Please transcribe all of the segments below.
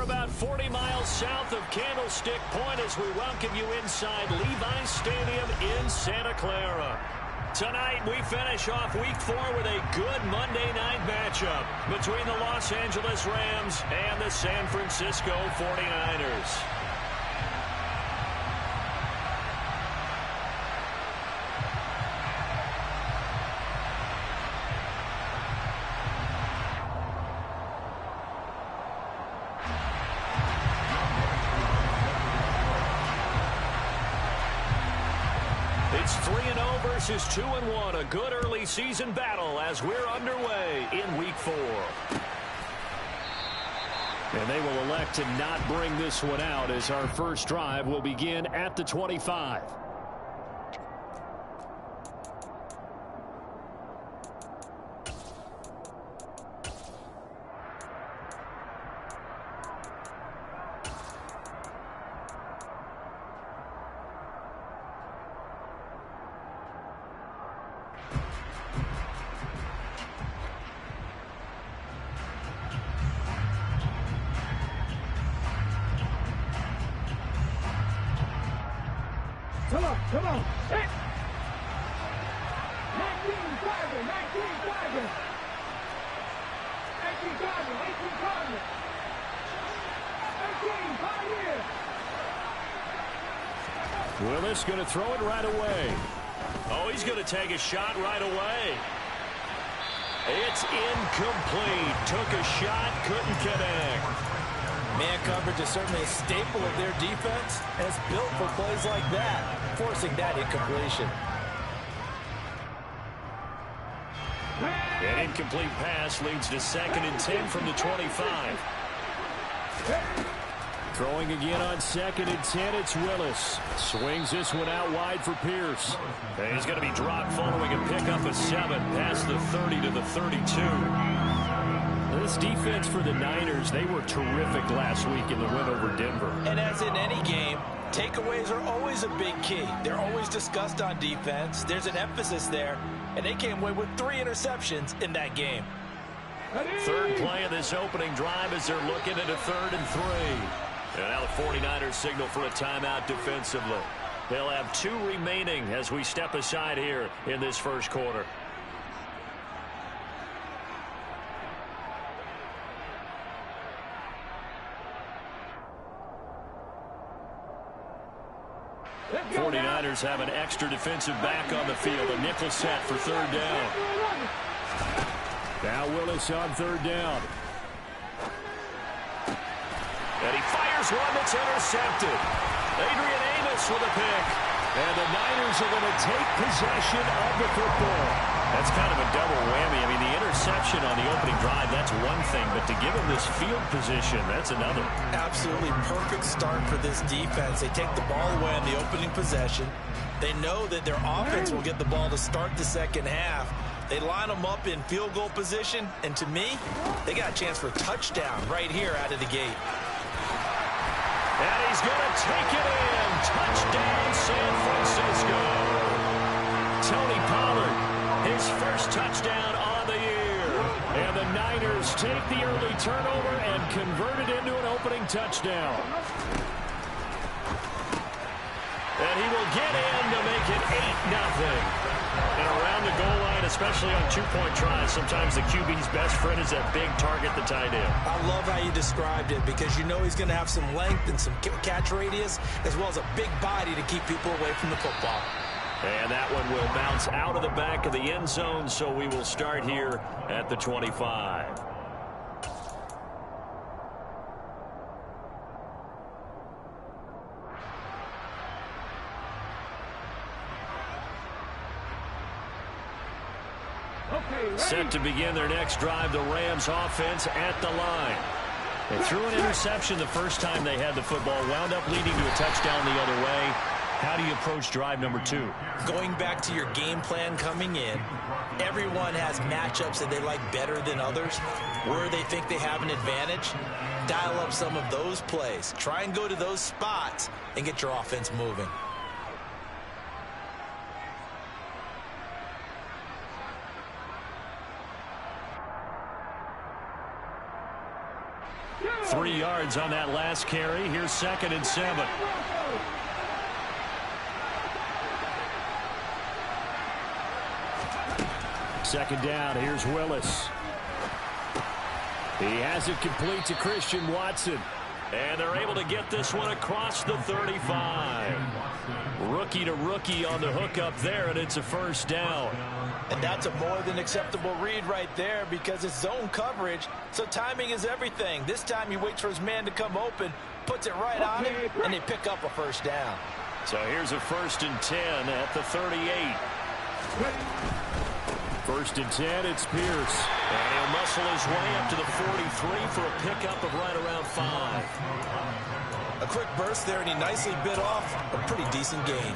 about 40 miles south of Candlestick Point as we welcome you inside Levi's Stadium in Santa Clara. Tonight, we finish off Week 4 with a good Monday night matchup between the Los Angeles Rams and the San Francisco 49ers. It's 3-0 versus 2-1, a good early season battle as we're underway in Week 4. And they will elect to not bring this one out as our first drive will begin at the 25. Come on. Hit. 19 target. 18 target. 18 5 years. Willis going to throw it right away. Oh, he's going to take a shot right away. It's incomplete. Took a shot, couldn't connect. Man coverage is certainly a staple of their defense, and it's built for plays like that, forcing that incompletion. An incomplete pass leads to 2nd and 10 from the 25. Throwing again on 2nd and 10, it's Willis. Swings this one out wide for Pierce. And he's going to be dropped following a pickup of 7 past the 30 to the 32. This defense for the Niners, they were terrific last week in the win over Denver. And as in any game, takeaways are always a big key. They're always discussed on defense. There's an emphasis there, and they came away with 3 interceptions in that game. Third play of this opening drive as they're looking at a 3rd and 3. And now the 49ers signal for a timeout defensively. They'll have 2 remaining as we step aside here in this first quarter. The 49ers have an extra defensive back on the field. A nickel set for 3rd down. Now Willis on 3rd down. And he fires one that's intercepted. Adrian Amos with a pick. And the Niners are going to take possession of the football. That's kind of a double whammy. I mean, the interception on the opening drive, that's one thing. But to give him this field position, that's another. Absolutely perfect start for this defense. They take the ball away on the opening possession. They know that their offense will get the ball to start the second half. They line them up in field goal position. And to me, they got a chance for a touchdown right here out of the gate. And he's going to take it in. Touchdown, San Francisco. Tony Pollard, his first touchdown on the year. And the Niners take the early turnover and convert it into an opening touchdown. And he will get in to make it 8-0. And around the goal line, especially on 2-point tries, sometimes the QB's best friend is that big target, the tight end. I love how you described it because you know he's going to have some length and some catch radius as well as a big body to keep people away from the football. And that one will bounce out of the back of the end zone, so we will start here at the 25. Set to begin their next drive, the Rams offense at the line. They threw an interception the first time they had the football, wound up leading to a touchdown the other way. How do you approach drive number 2? Going back to your game plan coming in, everyone has matchups that they like better than others. Where they think they have an advantage, dial up some of those plays. Try and go to those spots and get your offense moving. 3 yards on that last carry. Here's 2nd and 7. Second down. Here's Willis. He has it complete to Christian Watson. And they're able to get this one across the 35. Rookie to rookie on the hookup there, and it's a first down. And that's a more than acceptable read right there because it's zone coverage, so timing is everything. This time he waits for his man to come open, puts it right on him, and they pick up a first down. So here's a 1st and 10 at the 38. 1st and 10, it's Pierce. And he'll muscle his way up to the 43 for a pickup of right around 5. A quick burst there, and he nicely bit off a pretty decent gain.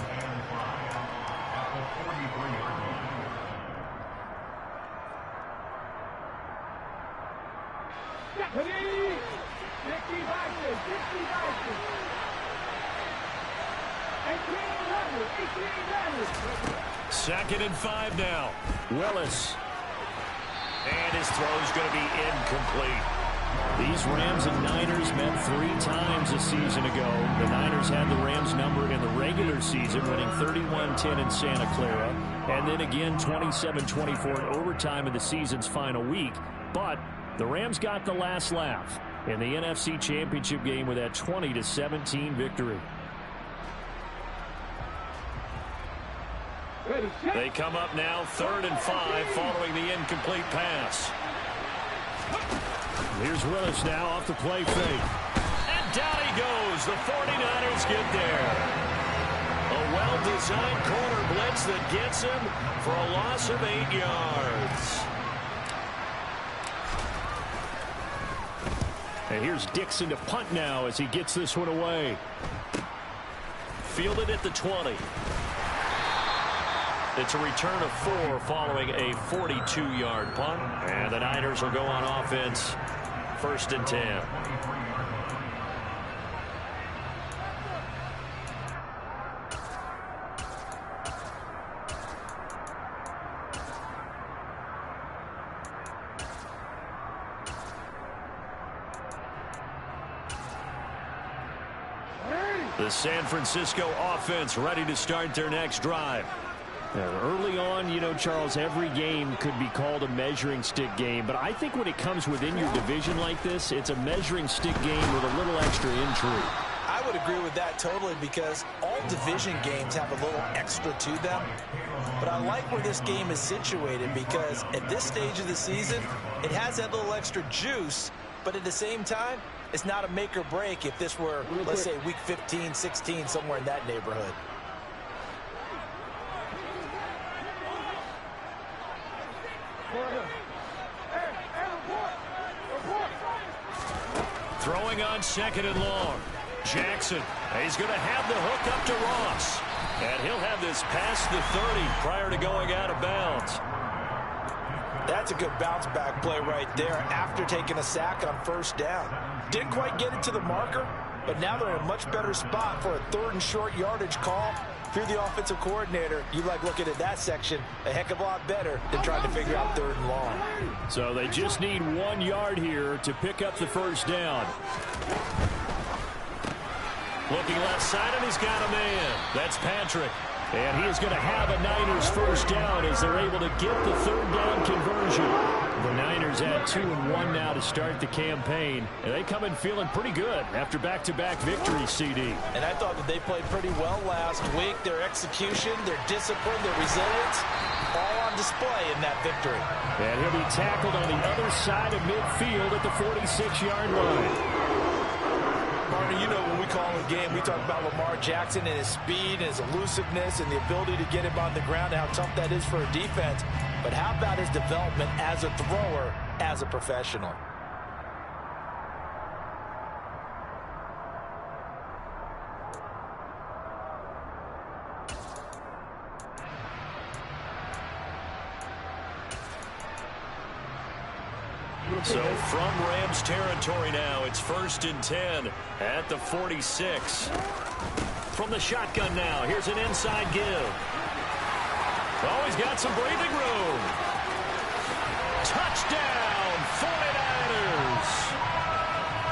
Second and 5 now. Willis. And his throw's going to be incomplete. These Rams and Niners met 3 times a season ago. The Niners had the Rams number in the regular season, winning 31-10 in Santa Clara, and then again 27-24 in overtime in the season's final week. But the Rams got the last laugh in the NFC Championship game with that 20-17 victory. They come up now 3rd and 5 following the incomplete pass. Here's Willis now off the play fake. And down he goes. The 49ers get there. A well-designed corner blitz that gets him for a loss of 8 yards. And here's Dixon to punt now as he gets this one away. Fielded at the 20. It's a return of 4 following a 42-yard punt. And the Niners will go on offense. 1st and 10. The San Francisco offense ready to start their next drive. Early on, you know, Charles, every game could be called a measuring stick game. But I think when it comes within your division like this, it's a measuring stick game with a little extra intrigue. I would agree with that totally because all division games have a little extra to them. But I like where this game is situated because at this stage of the season, it has that little extra juice. But at the same time, it's not a make or break if this were, let's say, week 15, 16, somewhere in that neighborhood. Throwing on 2nd and long. Jackson. He's going to have the hook up to Ross. And he'll have this past the 30 prior to going out of bounds. That's a good bounce back play right there after taking a sack on 1st down. Didn't quite get it to the marker, but now they're in a much better spot for a 3rd and short yardage call. If you're the offensive coordinator, you like looking at that section a heck of a lot better than trying to figure out 3rd and long. So they just need 1 yard here to pick up the 1st down. Looking left side, and he's got a man. That's Patrick. And he is going to have a Niners 1st down as they're able to get the 3rd down conversion. The Niners at 2-1 now to start the campaign. And they come in feeling pretty good after back-to-back victories, CD. And I thought that they played pretty well last week. Their execution, their discipline, their resilience, all on display in that victory. And he'll be tackled on the other side of midfield at the 46-yard line. Marty, you know when we call a game, we talk about Lamar Jackson and his speed and his elusiveness and the ability to get him on the ground and how tough that is for a defense. But how about his development as a thrower, as a professional? So from Rams territory now, it's 1st and 10 at the 46. From the shotgun now, here's an inside give. Oh, he's got some breathing room. Touchdown, 49ers.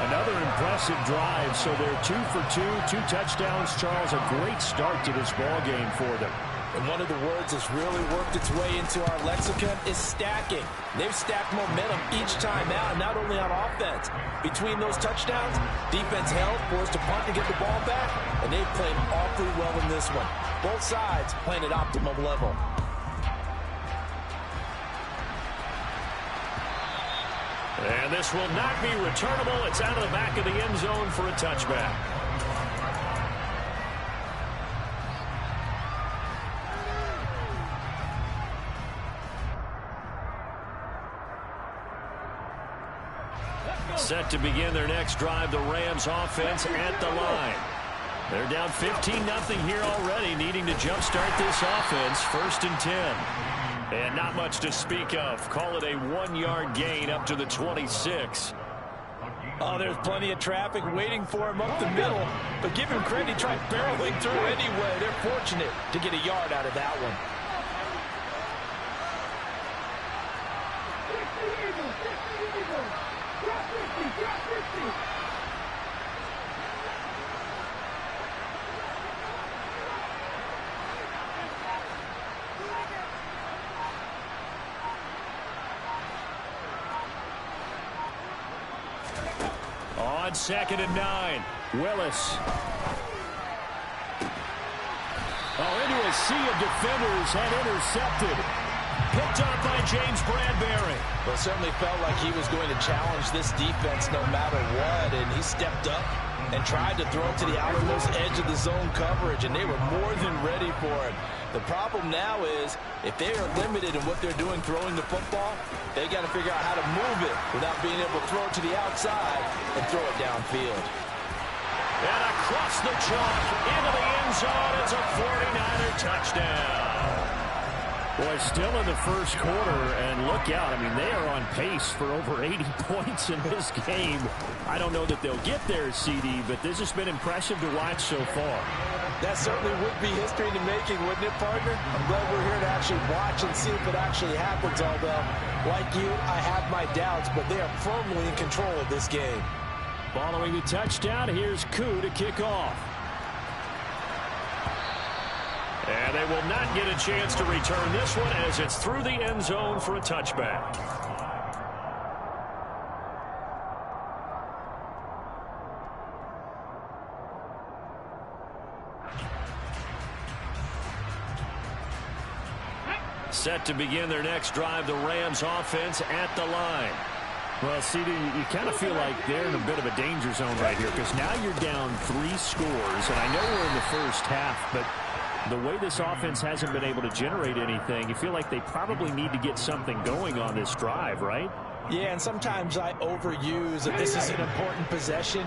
Another impressive drive, so they're 2 for 2 touchdowns. Charles, a great start to this ball game for them. And one of the words that's really worked its way into our lexicon is stacking. They've stacked momentum each time out, not only on offense. Between those touchdowns, defense held, forced to punt to get the ball back, and they've played awfully well in this one. Both sides playing at optimum level. And this will not be returnable. It's out of the back of the end zone for a touchback. Set to begin their next drive, the Rams offense at the line. They're down 15-0 here already, needing to jumpstart this offense. 1st and 10. And not much to speak of. Call it a 1-yard gain up to the 26. Oh, there's plenty of traffic waiting for him up the middle. But give him credit, he tried barreling through anyway. They're fortunate to get a yard out of that one. On 2nd and 9, Willis. Into a sea of defenders and intercepted. Picked up by James Bradbury. Well, it certainly felt like he was going to challenge this defense no matter what, and he stepped up and tried to throw it to the outermost edge of the zone coverage, and they were more than ready for it. The problem now is if they are limited in what they're doing throwing the football, they got to figure out how to move it without being able to throw it to the outside and throw it downfield. And across the chalk into the end zone. It's a 49er touchdown. Boy, still in the first quarter, and look out. I mean, they are on pace for over 80 points in this game. I don't know that they'll get there, CD, but this has been impressive to watch so far. That certainly would be history in the making, wouldn't it, partner? I'm glad we're here to actually watch and see if it actually happens, although, like you, I have my doubts, but they are firmly in control of this game. Following the touchdown, here's Koo to kick off. And they will not get a chance to return this one as it's through the end zone for a touchback. Set to begin their next drive, the Rams offense at the line. Well, CD, you kind of feel like they're in a bit of a danger zone right here because now you're down 3 scores, and I know we're in the first half, but the way this offense hasn't been able to generate anything, you feel like they probably need to get something going on this drive, right? Yeah, and sometimes I overuse that this is an important possession,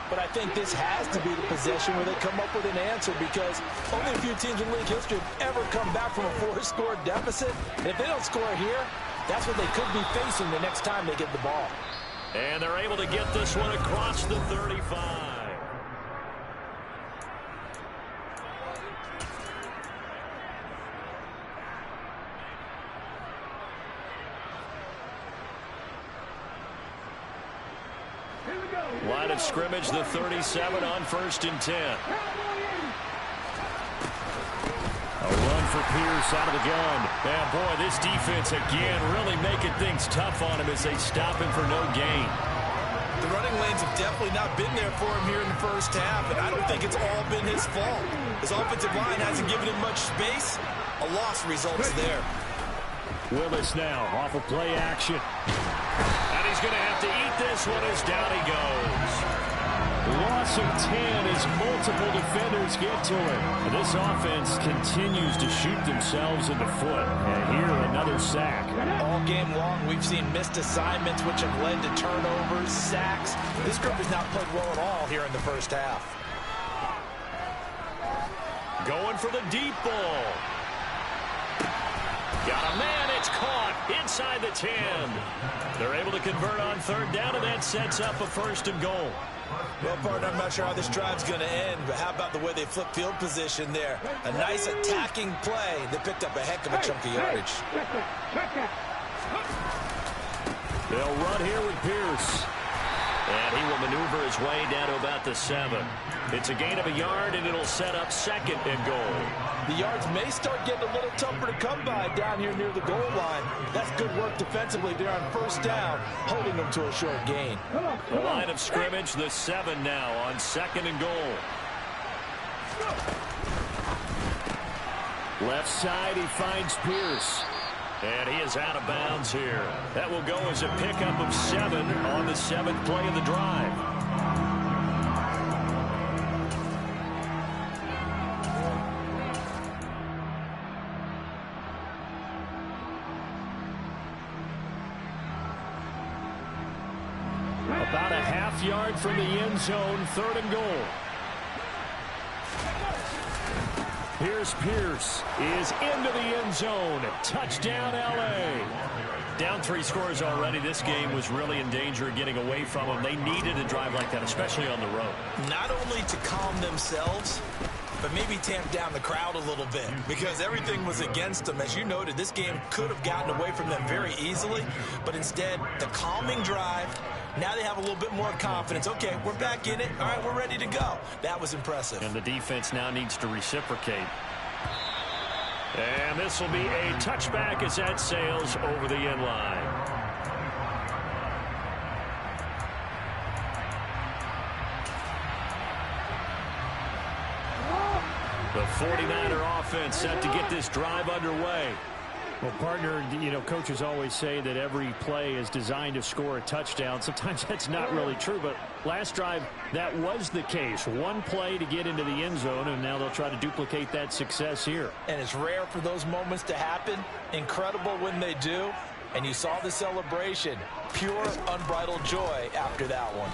but I think this has to be the possession where they come up with an answer because only a few teams in league history have ever come back from a 4-score deficit. And if they don't score here, that's what they could be facing the next time they get the ball. And they're able to get this one across the 35. Line of scrimmage, the 37 on 1st and 10. A run for Pierce out of the gun. And boy, this defense again really making things tough on him as they stop him for no gain. The running lanes have definitely not been there for him here in the first half, and I don't think it's all been his fault. His offensive line hasn't given him much space. A loss results there. Willis now off of play action. And he's going to have to eat this one as down he goes. Loss of 10 as multiple defenders get to him. And this offense continues to shoot themselves in the foot. And here, another sack. All game long, we've seen missed assignments, which have led to turnovers, sacks. This group has not played well at all here in the first half. Going for the deep ball. Got a man, it's caught inside the 10. They're able to convert on 3rd down, and that sets up a 1st and goal. Well, partner, I'm not sure how this drive's going to end, but how about the way they flip field position there? A nice attacking play. They picked up a heck of a chunk of yardage. They'll run here with Pierce. And he will maneuver his way down to about the 7. It's a gain of a yard, and it'll set up 2nd and goal. The yards may start getting a little tougher to come by down here near the goal line. That's good work defensively there on 1st down, holding them to a short gain. The line of scrimmage, the 7 now on 2nd and goal. Left side, he finds Pierce. And he is out of bounds here. That will go as a pickup of 7 on the 7th play of the drive. About a half yard from the end zone, 3rd and goal. Here's Pierce, is into the end zone. Touchdown, L.A. Down 3 scores already. This game was really in danger of getting away from them. They needed a drive like that, especially on the road. Not only to calm themselves, but maybe tamp down the crowd a little bit, because everything was against them. As you noted, this game could have gotten away from them very easily, but instead, the calming drive, now they have a little bit more confidence. Okay, we're back in it. All right, we're ready to go. That was impressive. And the defense now needs to reciprocate. And this will be a touchback as that sails over the end line. The 49er offense set to get this drive underway. Well, partner, you know, coaches always say that every play is designed to score a touchdown. Sometimes that's not really true, but last drive, that was the case. One play to get into the end zone, and now they'll try to duplicate that success here. And it's rare for those moments to happen. Incredible when they do. And you saw the celebration. Pure, unbridled joy after that one.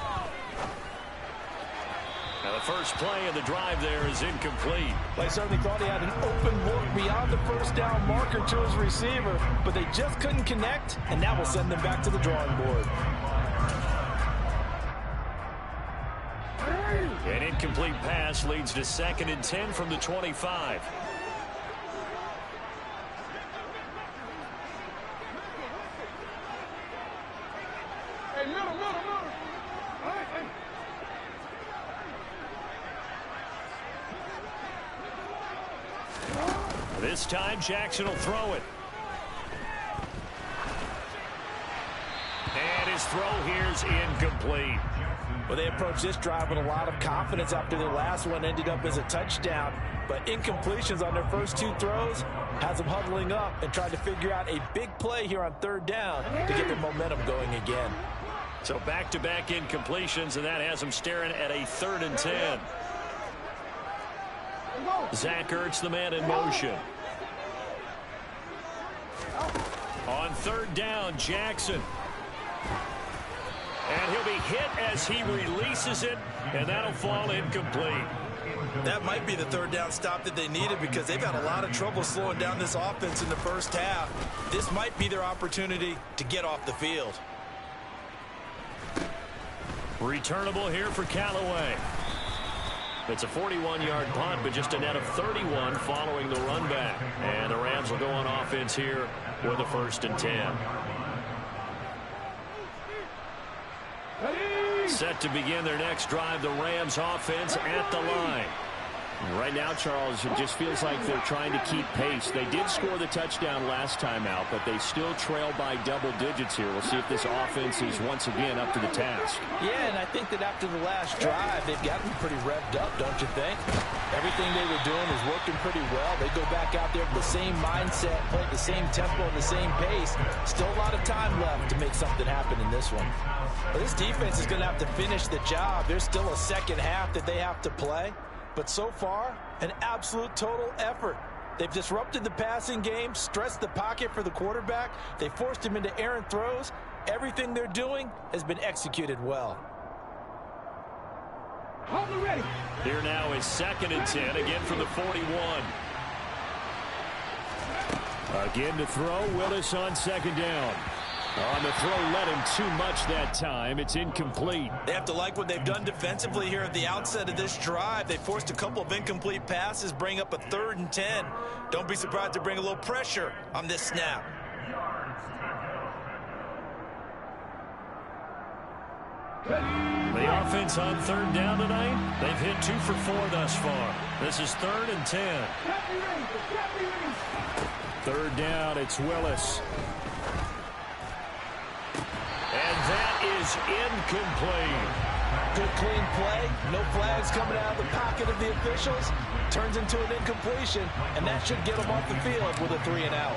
Now, the first play of the drive there is incomplete. They certainly thought he had an open look beyond the 1st down marker to his receiver, but they just couldn't connect, and that will send them back to the drawing board. An incomplete pass leads to 2nd and 10 from the 25. Hey, middle. All right, hey. This time, Jackson will throw it. And his throw here's incomplete. Well, they approached this drive with a lot of confidence after their last one ended up as a touchdown. But incompletions on their first 2 throws has them huddling up and trying to figure out a big play here on 3rd down to get their momentum going again. So back-to-back incompletions, and that has them staring at a 3rd and 10. Zach Ertz, the man in motion. On 3rd down, Jackson. And he'll be hit as he releases it, and that'll fall incomplete. That might be the 3rd down stop that they needed, because they've had a lot of trouble slowing down this offense in the 1st half. This might be their opportunity to get off the field. Returnable here for Callaway. It's a 41-yard punt, but just a net of 31 following the run back. And the Rams will go on offense here with a 1st and 10. Set to begin their next drive, the Rams offense at the line. Right now, Charles, it just feels like they're trying to keep pace. They did score the touchdown last time out, but they still trail by double digits here. We'll see if this offense is once again up to the task. Yeah, and I think that after the last drive, they've gotten pretty revved up, don't you think? Everything they were doing was working pretty well. They go back out there with the same mindset, play at the same tempo and the same pace. Still a lot of time left to make something happen in this one. Well, this defense is going to have to finish the job. There's still a 2nd half that they have to play. But so far, an absolute total effort. They've disrupted the passing game, stressed the pocket for the quarterback. They forced him into errant throws. Everything they're doing has been executed well. Ready. Here now is 2nd and 10, again from the 41. Again to throw, Willis on 2nd down. On the throw, led him too much that time. It's incomplete. They have to like what they've done defensively here at the outset of this drive. They forced a couple of incomplete passes, bring up a 3rd and 10. Don't be surprised to bring a little pressure on this snap. The offense on third down tonight, they've hit 2 for 4 thus far. This is 3rd and 10. Third down, it's Willis. And that is incomplete. Good clean play. No flags coming out of the pocket of the officials. Turns into an incompletion, and that should get them off the field with a 3-and-out.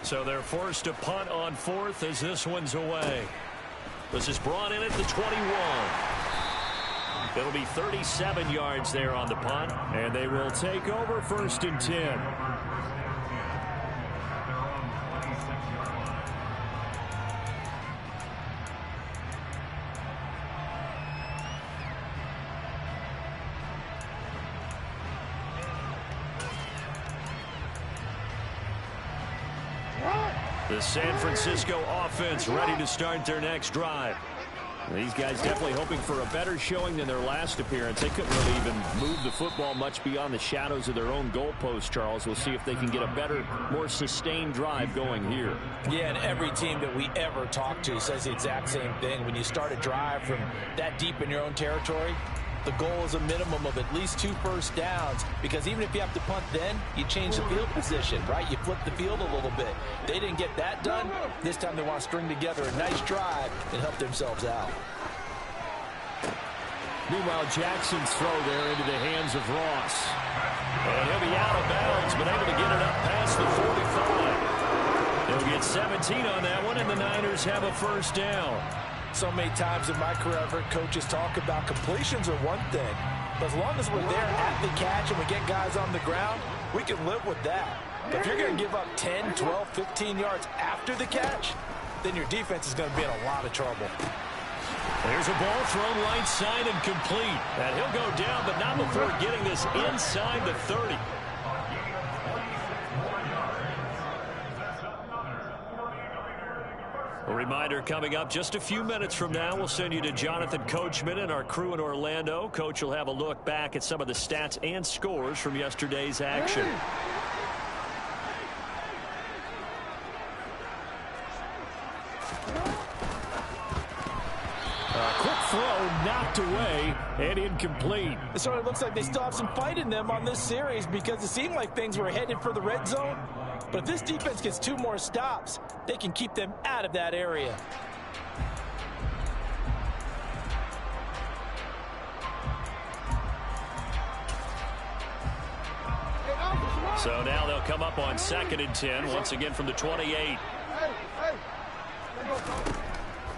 So they're forced to punt on 4th as this one's away. This is brought in at the 21. It'll be 37 yards there on the punt, and they will take over 1st and 10. The San Francisco offense ready to start their next drive. These guys definitely hoping for a better showing than their last appearance. They couldn't really even move the football much beyond the shadows of their own goalpost, Charles. We'll see if they can get a better, more sustained drive going here. Yeah, and every team that we ever talk to says the exact same thing. When you start a drive from that deep in your own territory, the goal is a minimum of at least 2 first downs, because even if you have to punt then, you change the field position, right? You flip the field a little bit. They didn't get that done. This time they want to string together a nice drive and help themselves out. Meanwhile, Jackson's throw there into the hands of Ross. And he'll be out of bounds, but able to get it up past the 45. They'll get 17 on that one, and the Niners have a first down. So many times in my career, I've heard coaches talk about completions are one thing, but as long as we're there at the catch and we get guys on the ground, we can live with that. But if you're going to give up 10, 12, 15 yards after the catch, then your defense is going to be in a lot of trouble. There's a ball thrown right side and complete. And he'll go down, but not before getting this inside the 30. A reminder coming up just a few minutes from now, we'll send you to Jonathan Coachman and our crew in Orlando. Coach will have a look back at some of the stats and scores from yesterday's action. Quick throw knocked away and incomplete. It sort of looks like they still have some fight in them on this series, because it seemed like things were headed for the red zone. But if this defense gets 2 more stops, they can keep them out of that area. So now they'll come up on 2nd and 10, once again from the 28.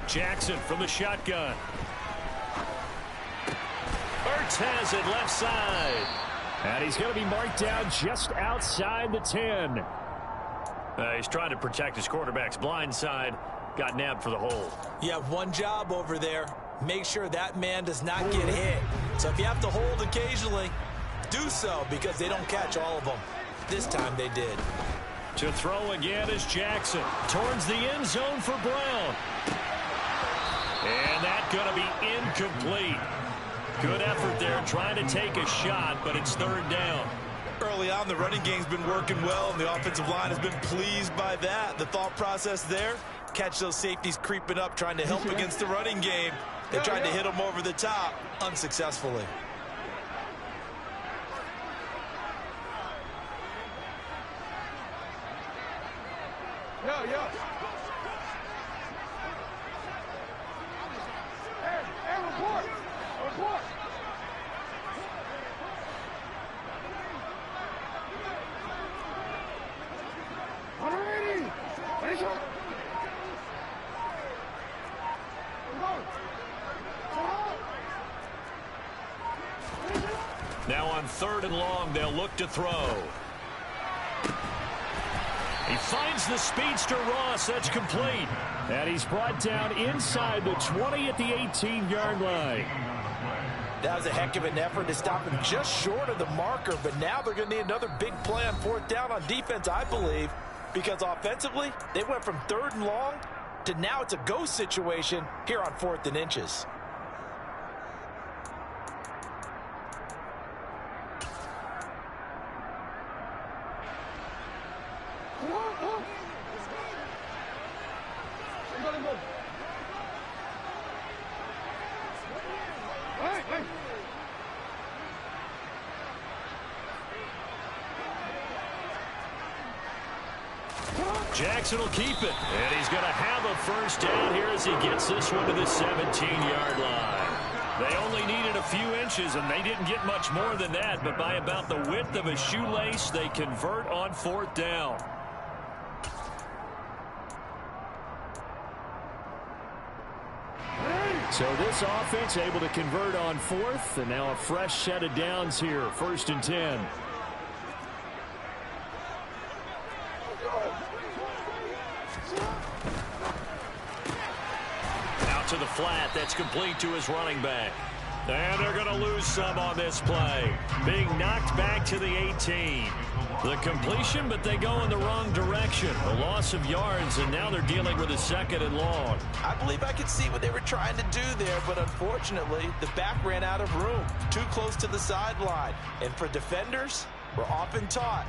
Jackson from the shotgun. Ertz has it left side. And he's going to be marked down just outside the 10. He's trying to protect his quarterback's blind side. Got nabbed for the hole. You have one job over there. Make sure that man does not get hit. So if you have to hold occasionally, do so, because they don't catch all of them. This time they did. To throw again is Jackson. Towards the end zone for Brown. And that's going to be incomplete. Good effort there trying to take a shot, but it's 3rd down. Early on, the running game's been working well, and the offensive line has been pleased by that. The thought process there, catch those safeties creeping up, trying to help against the running game. They tried to hit them over the top, unsuccessfully. Yeah. Hey, report. Now on 3rd and long, they'll look to throw. He finds the speedster Ross. That's complete. And he's brought down inside the 20 at the 18-yard line. That was a heck of an effort to stop him just short of the marker, but now they're going to need another big play on 4th down on defense, I believe, because offensively, they went from 3rd and long to now it's a go situation here on 4th and inches. Come on. Jackson will keep it, and he's going to have a first down here as he gets this one to the 17-yard line. They only needed a few inches, and they didn't get much more than that, but by about the width of a shoelace, they convert on 4th down. So this offense able to convert on 4th, and now a fresh set of downs here, 1st and 10. To the flat, that's complete to his running back. And they're going to lose some on this play. Being knocked back to the 18. The completion, but they go in the wrong direction. A loss of yards, and now they're dealing with a 2nd and long. I believe I could see what they were trying to do there, but unfortunately, the back ran out of room. Too close to the sideline. And for defenders, we're often taught,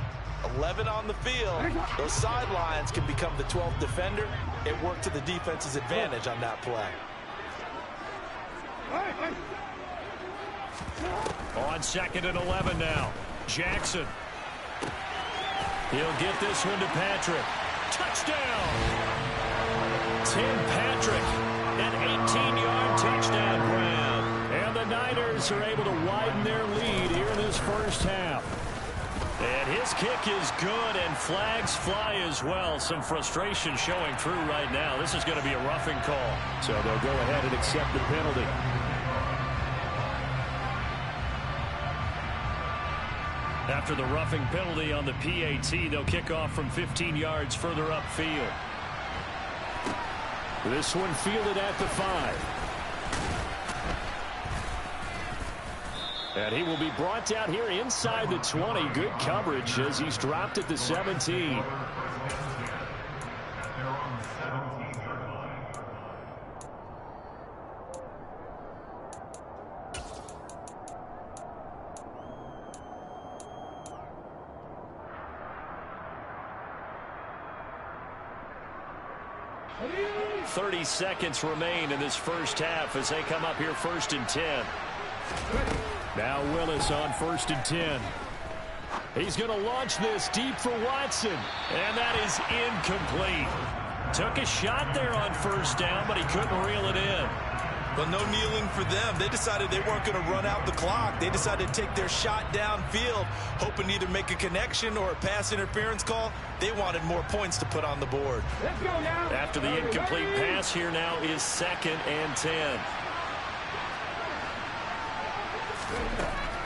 11 on the field, those sidelines can become the 12th defender. It worked to the defense's advantage on that play. On 2nd and 11 now. Jackson. He'll get this one to Patrick. Touchdown! Tim Patrick, an 18-yard touchdown grab. And the Niners are able to widen their lead here in this first half. And his kick is good, and flags fly as well. Some frustration showing through right now. This is going to be a roughing call. So they'll go ahead and accept the penalty. After the roughing penalty on the PAT, they'll kick off from 15 yards further upfield. This one fielded at the 5. And he will be brought down here inside the 20. Good coverage as he's dropped at the 17. .30 seconds remain in this first half as they come up here 1st and 10. Now Willis on 1st and 10. He's going to launch this deep for Watson. And that is incomplete. Took a shot there on 1st down, but he couldn't reel it in. But no kneeling for them. They decided they weren't going to run out the clock. They decided to take their shot downfield, hoping to either make a connection or a pass interference call. They wanted more points to put on the board. Let's go now. After the incomplete pass, here now is 2nd and 10.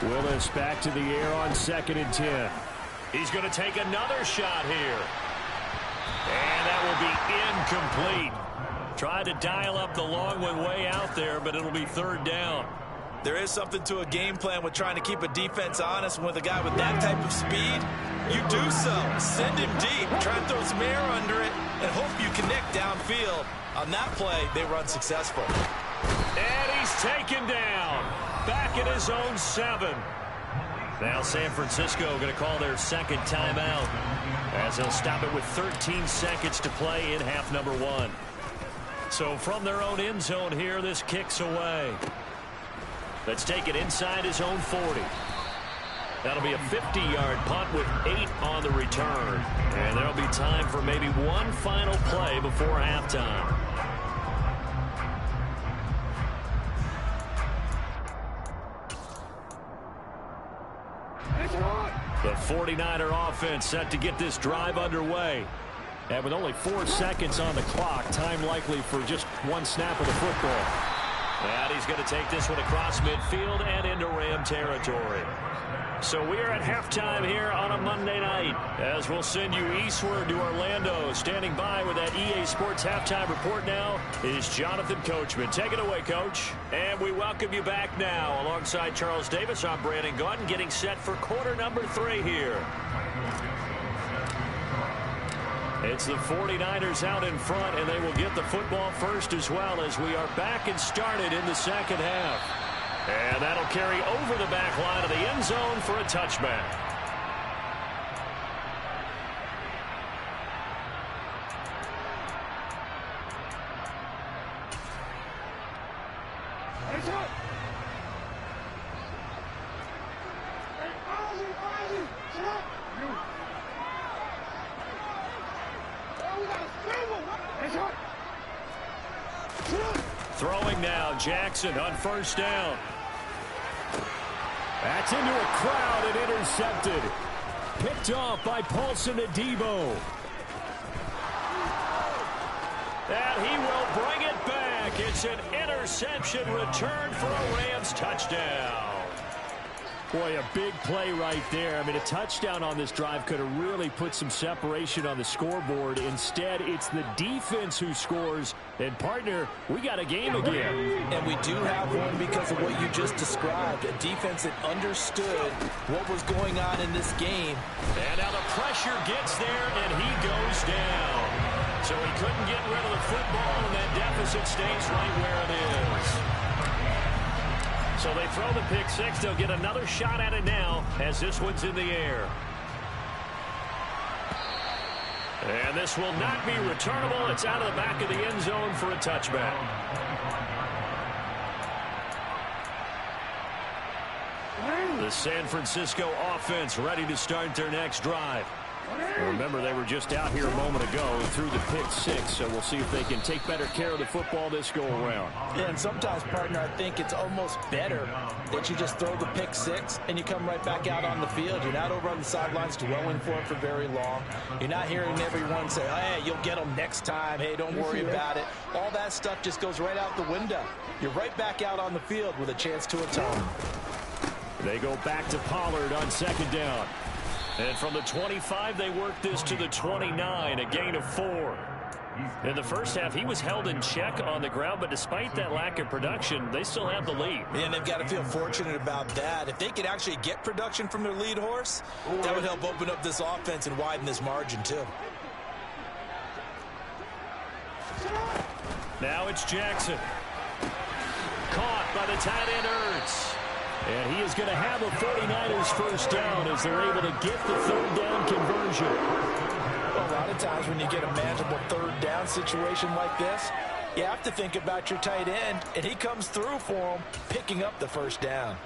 Willis back to the air on 2nd and 10. He's going to take another shot here. And that will be incomplete. Tried to dial up the long one way out there, but it'll be 3rd down. There is something to a game plan with trying to keep a defense honest. With a guy with that type of speed, you do so. Send him deep. Try and throw some air under it and hope you connect downfield. On that play, they were unsuccessful. And he's taken down. Back at his own 7. Now San Francisco going to call their 2nd timeout as they'll stop it with 13 seconds to play in half number 1. So from their own end zone here, this kicks away. Let's take it inside his own 40. That'll be a 50-yard punt with 8 on the return. And there'll be time for maybe one final play before halftime. The 49er offense set to get this drive underway. And with only 4 seconds on the clock, time likely for just one snap of the football. And he's going to take this one across midfield and into Ram territory. So we are at halftime here on a Monday night as we'll send you eastward to Orlando. Standing by with that EA Sports halftime report now is Jonathan Coachman. Take it away, Coach. And we welcome you back now alongside Charles Davis. I'm Brandon Gordon getting set for quarter number 3 here. It's the 49ers out in front, and they will get the football first as well as we are back and started in the second half. And that'll carry over the back line of the end zone for a touchback. Throwing now, Jackson on first down. That's into a crowd and intercepted. Picked off by Paulson Adebo. And he will bring it back. It's an interception return for a Rams touchdown. Boy, a big play right there. I mean, a touchdown on this drive could have really put some separation on the scoreboard. Instead, it's the defense who scores. And, partner, we got a game again. And we do have one because of what you just described. A defense that understood what was going on in this game. And now the pressure gets there, and he goes down. So he couldn't get rid of the football, and that deficit stays right where it is. So they throw the pick six. They'll get another shot at it now as this one's in the air. And this will not be returnable. It's out of the back of the end zone for a touchback. The San Francisco offense ready to start their next drive. Remember, they were just out here a moment ago and threw the pick six, so we'll see if they can take better care of the football this go-around. Yeah, and sometimes, partner, I think it's almost better that you just throw the pick six and you come right back out on the field. You're not over on the sidelines dwelling for it for very long. You're not hearing everyone say, hey, you'll get them next time. Hey, don't worry about it. All that stuff just goes right out the window. You're right back out on the field with a chance to atone. They go back to Pollard on second down. And from the 25, they work this to the 29, a gain of 4. In the first half, he was held in check on the ground, but despite that lack of production, they still have the lead. And they've got to feel fortunate about that. If they could actually get production from their lead horse, that would help open up this offense and widen this margin, too. Now it's Jackson. Caught by the tight end Ertz. And he is going to have a 49ers first down as they're able to get the third down conversion. A lot of times when you get a manageable third down situation like this, you have to think about your tight end, and he comes through for him, picking up the first down.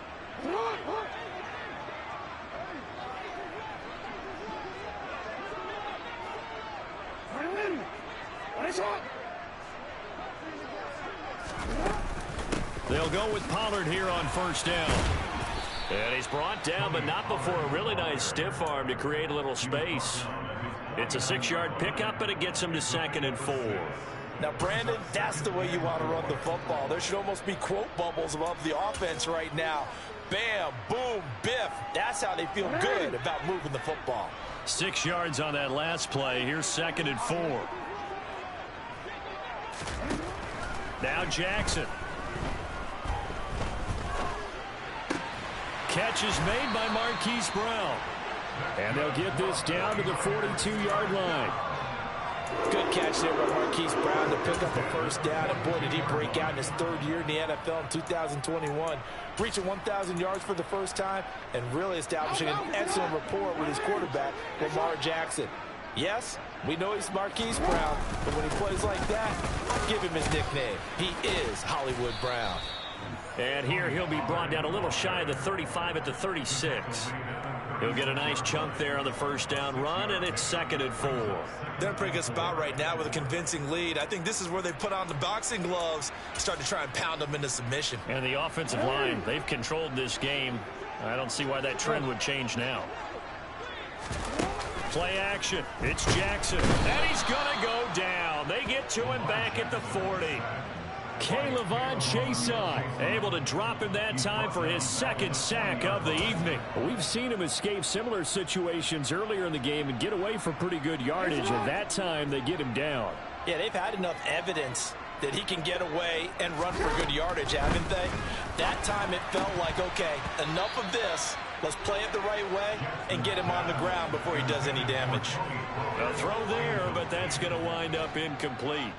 They'll go with Pollard here on first down. And he's brought down, but not before a really nice stiff arm to create a little space. It's a 6-yard pickup, but it gets him to 2nd and 4. Now, Brandon, that's the way you want to run the football. There should almost be quote bubbles above the offense right now. Bam, boom, biff. That's how they feel good about moving the football. 6 yards on that last play. Here's 2nd and 4. Now Jackson. Catch is made by Marquise Brown. And they'll get this down to the 42-yard line. Good catch there by Marquise Brown to pick up a first down. And boy, did he break out in his 3rd year in the NFL in 2021. Reaching 1,000 yards for the first time and really establishing an excellent rapport with his quarterback, Lamar Jackson. Yes, we know he's Marquise Brown, but when he plays like that, give him his nickname. He is Hollywood Brown. And here he'll be brought down a little shy of the 35 at the 36. He'll get a nice chunk there on the first down run, and it's 2nd and 4. They're in a pretty good spot right now with a convincing lead. I think this is where they put on the boxing gloves, start to try and pound them into submission. And the offensive line, they've controlled this game. I don't see why that trend would change now. Play action. It's Jackson. And he's going to go down. They get to him back at the 40. K'Lavon Chaisson able to drop him that time for his 2nd sack of the evening. We've seen him escape similar situations earlier in the game and get away for pretty good yardage. At that time, they get him down. Yeah, they've had enough evidence that he can get away and run for good yardage, haven't they? That time it felt like, okay, enough of this. Let's play it the right way and get him on the ground before he does any damage. A throw there, but that's going to wind up incomplete.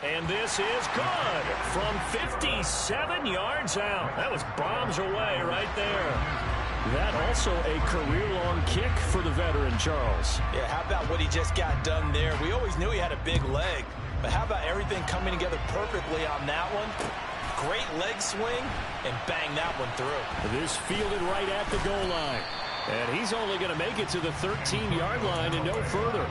And this is good from 57 yards out. That was bombs away right there. That also a career-long kick for the veteran, Charles. Yeah, how about what he just got done there? We always knew he had a big leg, but how about everything coming together perfectly on that one? Great leg swing, and bang that one through. This fielded right at the goal line. And he's only going to make it to the 13-yard line and no further.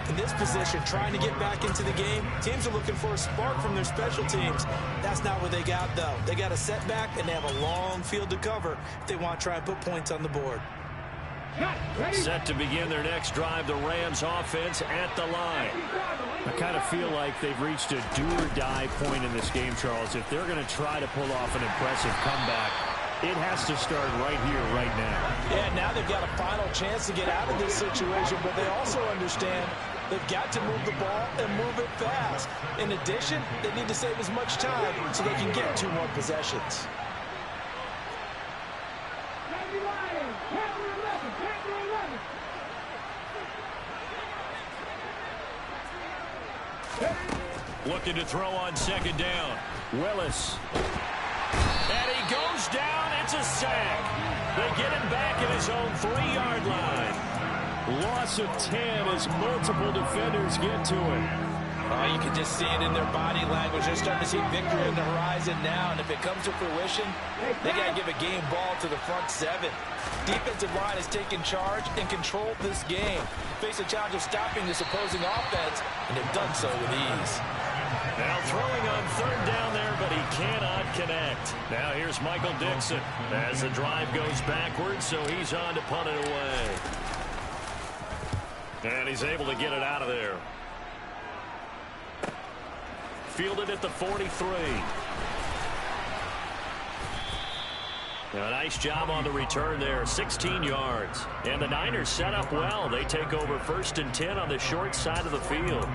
In this position, trying to get back into the game, teams are looking for a spark from their special teams. That's not what they got, though. They got a setback, and they have a long field to cover if they want to try and put points on the board. Set to begin their next drive, the Rams offense at the line. I kind of feel like they've reached a do-or-die point in this game, Charles. If they're going to try to pull off an impressive comeback, it has to start right here, right now. Yeah, now they've got a final chance to get out of this situation, but they also understand they've got to move the ball and move it fast. In addition, they need to save as much time so they can get 2 more possessions. Looking to throw on second down. Willis. And he goes down. It's a sack. They get him back at his own 3-yard line. Loss of 10 as multiple defenders get to him. Oh, you can just see it in their body language. They're starting to see victory on the horizon now. And if it comes to fruition, they got to give a game ball to the front 7. Defensive line has taken charge and controlled this game. Face a challenge of stopping this opposing offense, and they've done so with ease. Now throwing on third down there, but he cannot connect. Now here's Michael Dixon as the drive goes backwards, so he's on to punt it away. And he's able to get it out of there. Fielded at the 43. A nice job on the return there, 16 yards. And the Niners set up well. They take over 1st and 10 on the short side of the field.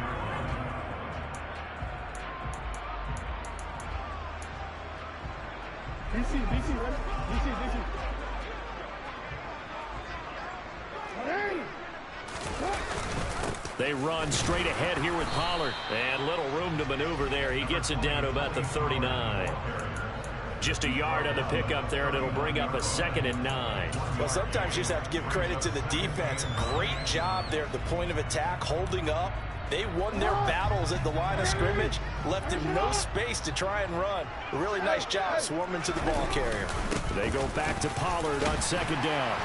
They run straight ahead here with Pollard. And little room to maneuver there. He gets it down to about the 39. Just a yard on the pickup there, and it'll bring up a 2nd and 9. Well, sometimes you just have to give credit to the defense. Great job there at the point of attack, holding up. They won their battles at the line of scrimmage, left him no space to try and run. A really nice job swarming to the ball carrier. They go back to Pollard on 2nd down.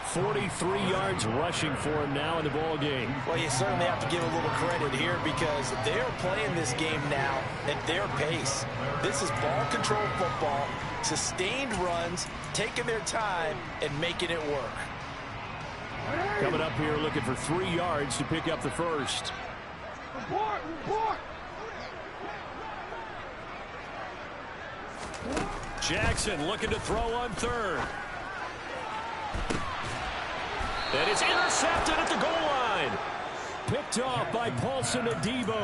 43 yards rushing for him now in the ball game. Well, you certainly have to give a little credit here because they're playing this game now at their pace. This is ball control football, sustained runs, taking their time, and making it work. Coming up here looking for 3 yards to pick up the first. Report! Jackson looking to throw on third. And it's intercepted at the goal line. Picked off by Paulson Adebo.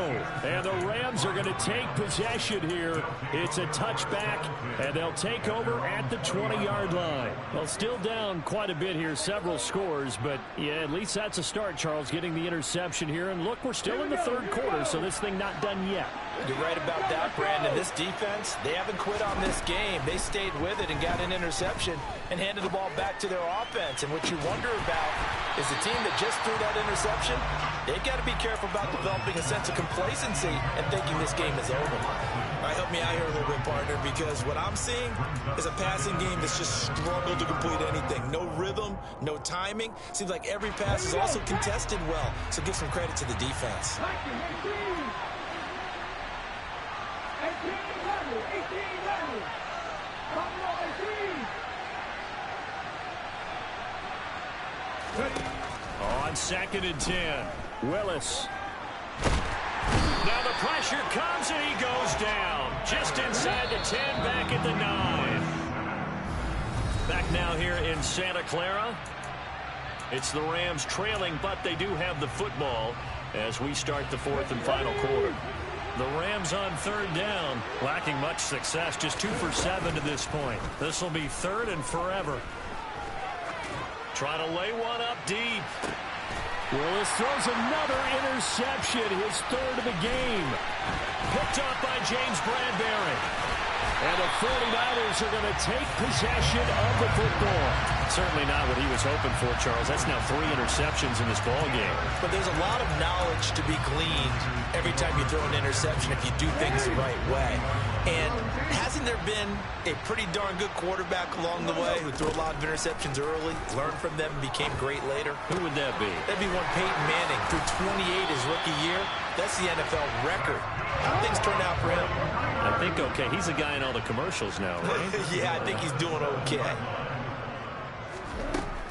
And the Rams are going to take possession here. It's a touchback, and they'll take over at the 20-yard line. Well, still down quite a bit here, several scores, but yeah, at least that's a start, Charles, getting the interception here. And look, we're still in the 3rd quarter, so this thing not done yet. You're right about that, Brandon. This defense, they haven't quit on this game. They stayed with it and got an interception and handed the ball back to their offense. And what you wonder about is the team that just threw that interception, they've got to be careful about developing a sense of complacency and thinking this game is over. All right, help me out here a little bit, partner, because what I'm seeing is a passing game that's just struggled to complete anything. No rhythm, no timing. Seems like every pass is also contested well, so give some credit to the defense. 18. On 2nd and 10, Willis. Now the pressure comes and he goes down. Just inside the 10, back at the 9. Back now here in Santa Clara. It's the Rams trailing, but they do have the football as we start the 4th and final quarter. The Rams on 3rd down, lacking much success, just 2 for 7 to this point. This will be 3rd and forever. Trying to lay one up deep. Willis throws another interception, his 3rd of the game. Picked up by James Bradbury. And the 49ers are going to take possession of the football. Certainly not what he was hoping for, Charles. That's now 3 interceptions in this ball game. But there's a lot of knowledge to be gleaned every time you throw an interception if you do things the right way. And hasn't there been a pretty darn good quarterback along the way who threw a lot of interceptions early, learned from them, and became great later? Who would that be? That'd be one Peyton Manning. Threw 28 his rookie year. That's the NFL record. How things turned out for him? I think okay. He's a guy in all the commercials now, right? Yeah, I think he's doing okay.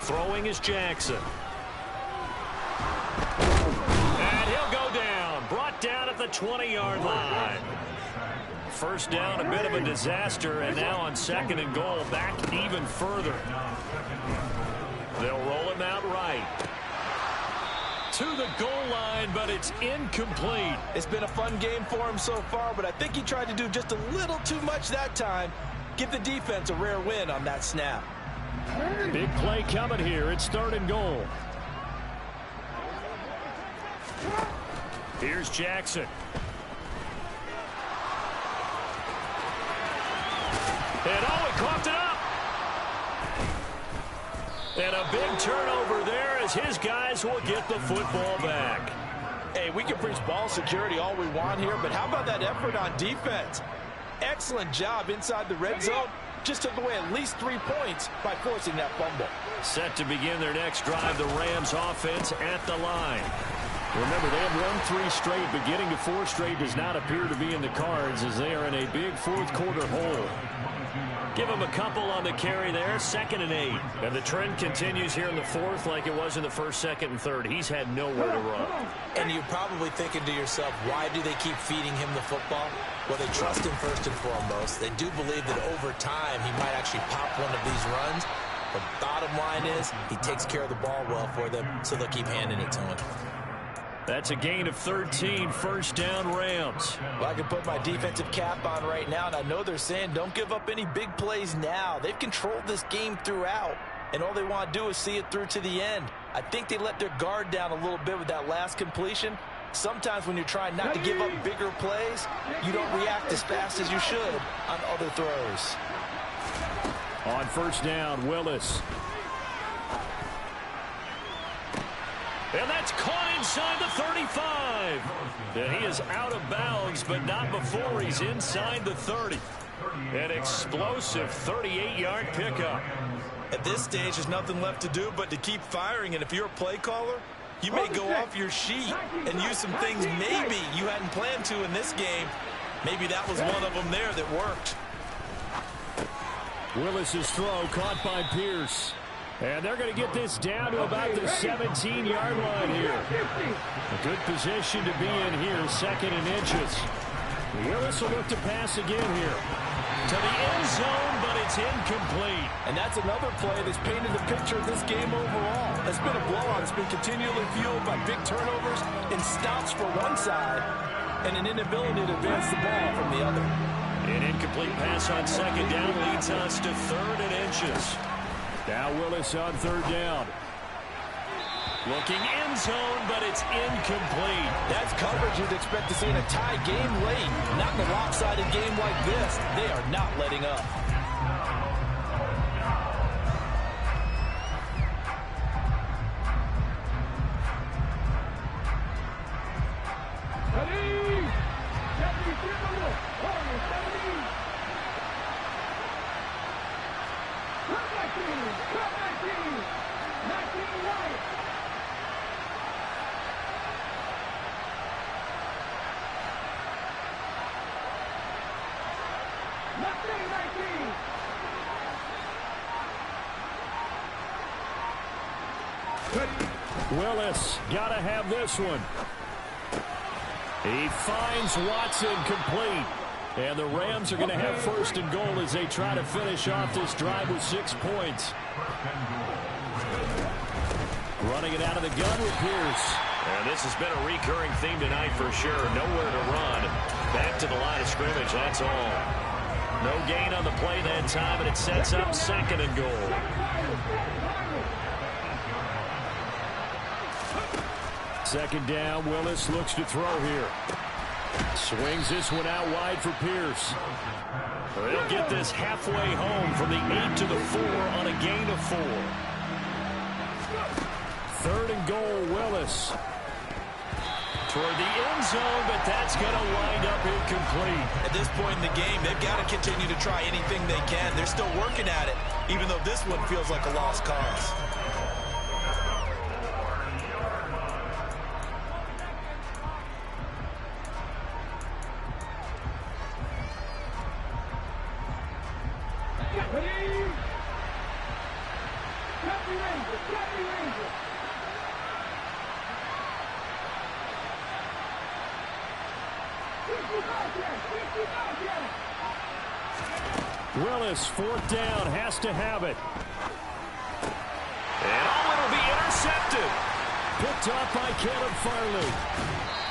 Throwing is Jackson. And he'll go down. Brought down at the 20-yard line. First down, a bit of a disaster, and now on 2nd and goal, back even further. They'll roll him out right. To the goal line, but it's incomplete. It's been a fun game for him so far, but I think he tried to do just a little too much that time. Give the defense a rare win on that snap. Big play coming here. It's 3rd and goal. Here's Jackson. And he coughed it up. And a big turnover there as his guys will get the football back. Hey, we can preach ball security all we want here, but how about that effort on defense? Excellent job inside the red zone. Just took away at least 3 points by forcing that fumble. Set to begin their next drive, the Rams offense at the line. Remember, they have won 3 straight, but getting to 4 straight does not appear to be in the cards as they are in a big 4th quarter hole. Give him a couple on the carry there, 2nd and 8. And the trend continues here in the 4th like it was in the 1st, 2nd, and 3rd. He's had nowhere to run. And you're probably thinking to yourself, why do they keep feeding him the football? Well, they trust him first and foremost. They do believe that over time he might actually pop one of these runs. But bottom line is he takes care of the ball well for them, so they'll keep handing it to him. That's a gain of 13, 1st down Rams. Well, I can put my defensive cap on right now, and I know they're saying don't give up any big plays now. They've controlled this game throughout, and all they want to do is see it through to the end. I think they let their guard down a little bit with that last completion. Sometimes when you're trying not to give up bigger plays, you don't react as fast as you should on other throws. On 1st down, Willis. And that's caught inside the 35. And he is out of bounds, but not before he's inside the 30. An explosive 38-yard pickup. At this stage, there's nothing left to do but to keep firing. And if you're a play caller, you may go off your sheet and use some things maybe you hadn't planned to in this game. Maybe that was one of them there that worked. Willis's throw caught by Pierce. And they're going to get this down to about the 17-yard line here. A good position to be in here, 2nd and inches. Willis will look to pass again here. To the end zone, but it's incomplete. And that's another play that's painted the picture of this game overall. It's been a blowout. It's been continually fueled by big turnovers and stops for one side and an inability to advance the ball from the other. An incomplete pass on 2nd down leads us to 3rd and inches. Now Willis on 3rd down. Looking end zone, but it's incomplete. That's coverage you'd expect to see in a tie game late. Not in a lopsided game like this. They are not letting up. Willis got to have this one. He finds Watson complete. And the Rams are going to have 1st and goal as they try to finish off this drive with 6 points. Running it out of the gun with Pierce. And this has been a recurring theme tonight for sure. Nowhere to run. Back to the line of scrimmage, that's all. No gain on the play that time, and it sets up 2nd and goal. Second down, Willis looks to throw here. Swings this one out wide for Pierce. They'll get this halfway home from the 8 to the 4 on a gain of 4. 3rd and goal, Willis. Toward the end zone, but that's going to wind up incomplete. At this point in the game, they've got to continue to try anything they can. They're still working at it, even though this one feels like a lost cause. Willis, 4th down, has to have it. And it'll be intercepted. Picked off by Caleb Farley.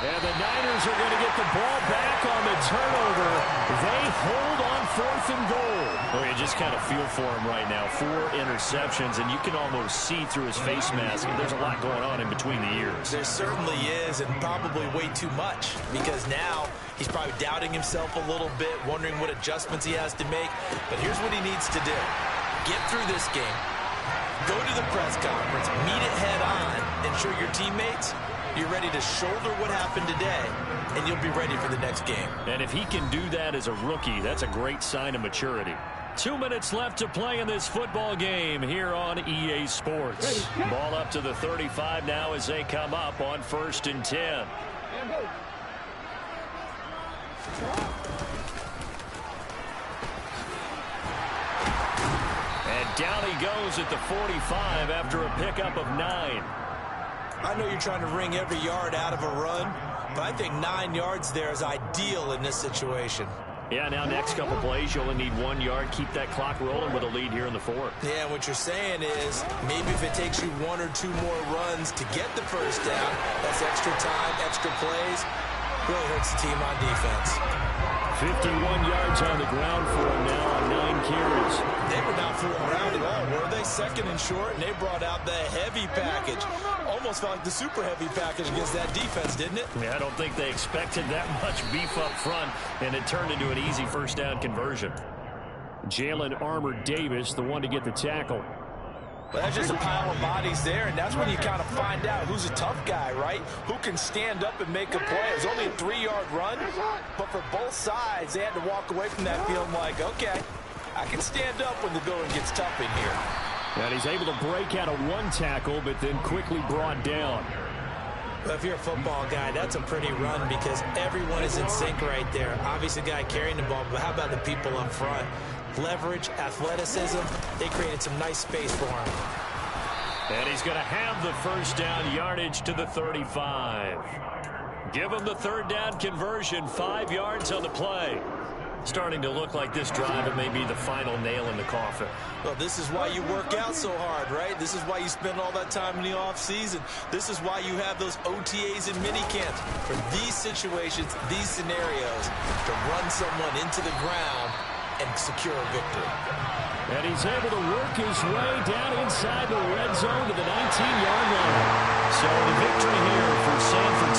And the Niners are going to get the ball back on the turnover. They hold on 4th and goal. Oh, you just kind of feel for him right now. 4 interceptions, and you can almost see through his face mask. And there's a lot going on in between the ears. There certainly is, and probably way too much, because now he's probably doubting himself a little bit, wondering what adjustments he has to make. But here's what he needs to do. Get through this game. Go to the press conference, meet it head on, and show your teammates you're ready to shoulder what happened today, and you'll be ready for the next game. And if he can do that as a rookie, that's a great sign of maturity. 2 minutes left to play in this football game here on EA Sports. Ball up to the 35 now as they come up on 1st and 10. And down he goes at the 45 after a pickup of 9. I know you're trying to wring every yard out of a run, but I think 9 yards there is ideal in this situation. Yeah, now next couple plays, you only need 1 yard. Keep that clock rolling with a lead here in the 4th. Yeah, and what you're saying is maybe if it takes you 1 or 2 more runs to get the 1st down, that's extra time, extra plays, really hurts the team on defense. 51 yards on the ground for him now on 9 carries. They were not fooling around at all, were they? 2nd and short, and they brought out the heavy package. Almost felt like the super heavy package against that defense, didn't it? Yeah, I don't think they expected that much beef up front, and it turned into an easy 1st down conversion. Jalen Armour Davis, the one to get the tackle. Well, that's just a pile of bodies there, and that's when you kind of find out who's a tough guy, right? Who can stand up and make a play. It was only a 3-yard run, but for both sides, they had to walk away from that feeling like, okay, I can stand up when the going gets tough in here. And he's able to break out of 1 tackle, but then quickly brought down. Well, if you're a football guy, that's a pretty run because everyone is in sync right there. Obviously, the guy carrying the ball, but how about the people up front? Leverage, athleticism, they created some nice space for him. And he's going to have the 1st down yardage to the 35. Give him the 3rd down conversion, 5 yards on the play. Starting to look like this drive, it may be the final nail in the coffin. Well, this is why you work out so hard, right? This is why you spend all that time in the offseason. This is why you have those OTAs and minicamps. For these situations, these scenarios, to run someone into the ground and secure a victory. And he's able to work his way down inside the red zone to the 19-yard line. So the victory here for San Francisco.